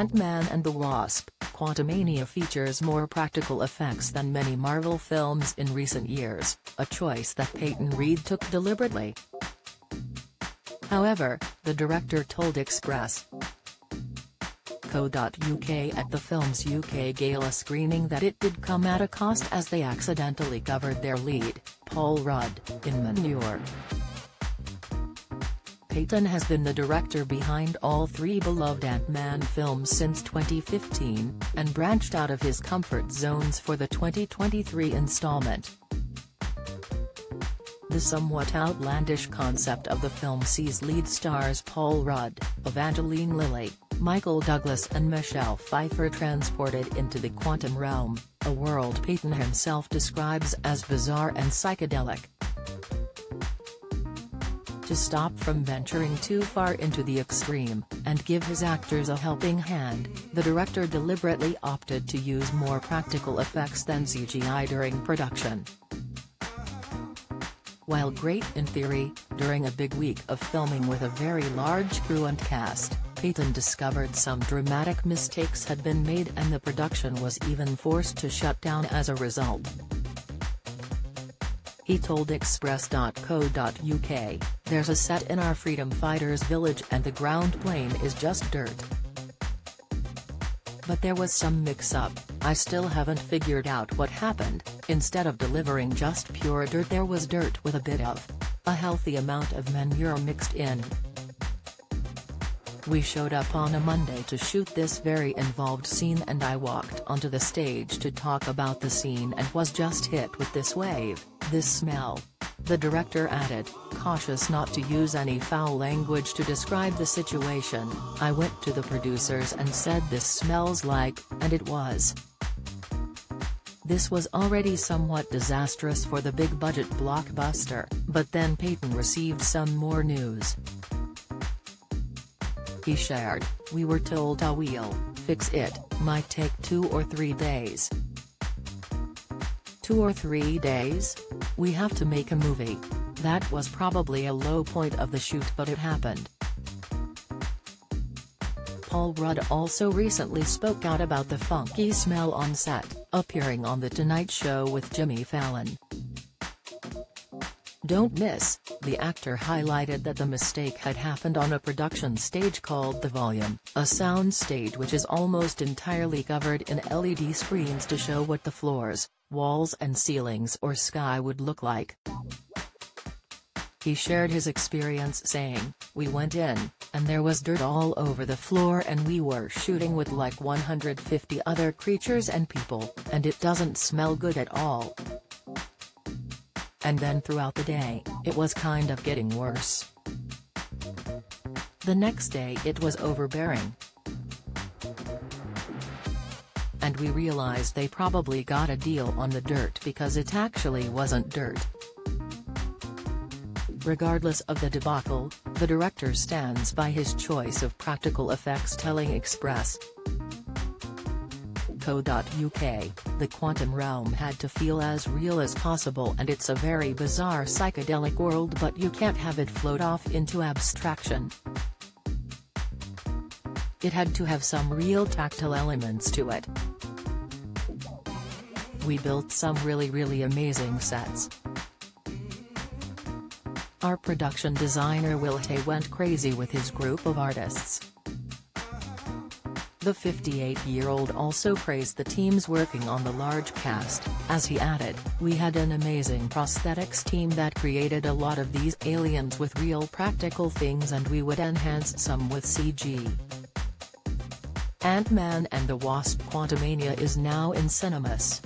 Ant-Man and the Wasp: Quantumania features more practical effects than many Marvel films in recent years, a choice that Peyton Reed took deliberately. However, the director told Express.co.uk at the film's UK gala screening that it did come at a cost as they accidentally covered their lead, Paul Rudd, in manure. Peyton has been the director behind all three beloved Ant-Man films since 2015, and branched out of his comfort zones for the 2023 installment. The somewhat outlandish concept of the film sees lead stars Paul Rudd, Evangeline Lilly, Michael Douglas and Michelle Pfeiffer transported into the quantum realm, a world Peyton himself describes as bizarre and psychedelic. To stop from venturing too far into the extreme, and give his actors a helping hand, the director deliberately opted to use more practical effects than CGI during production. While great in theory, during a big week of filming with a very large crew and cast, Peyton discovered some dramatic mistakes had been made and the production was even forced to shut down as a result. He told Express.co.uk, "There's a set in our freedom fighters village and the ground plane is just dirt. But there was some mix-up. I still haven't figured out what happened. Instead of delivering just pure dirt, there was dirt with a bit of a healthy amount of manure mixed in. We showed up on a Monday to shoot this very involved scene and I walked onto the stage to talk about the scene and was just hit with this wave, this smell." The director added, cautious not to use any foul language to describe the situation. "I went to the producers and said this smells like, and it was. This was already somewhat disastrous for the big-budget blockbuster, but then Peyton received some more news." He shared, "We were told we'll fix it, might take 2 or 3 days. 2 or 3 days? We have to make a movie. That was probably a low point of the shoot, but it happened." Paul Rudd also recently spoke out about the funky smell on set, appearing on The Tonight Show with Jimmy Fallon. "Don't miss," the actor highlighted that the mistake had happened on a production stage called The Volume, a sound stage which is almost entirely covered in LED screens to show what the floors, walls and ceilings or sky would look like. He shared his experience saying, "We went in, and there was dirt all over the floor and we were shooting with like 150 other creatures and people, and it doesn't smell good at all. And then throughout the day, it was kind of getting worse. The next day it was overbearing. And we realized they probably got a deal on the dirt because it actually wasn't dirt." Regardless of the debacle, the director stands by his choice of practical effects, telling Express.co.uk, "The quantum realm had to feel as real as possible and it's a very bizarre psychedelic world, but you can't have it float off into abstraction. It had to have some real tactile elements to it. We built some really amazing sets. Our production designer Will Hay went crazy with his group of artists." The 58-year-old also praised the teams working on the large cast, as he added, "We had an amazing prosthetics team that created a lot of these aliens with real practical things and we would enhance some with CG." Ant-Man and the Wasp: Quantumania is now in cinemas.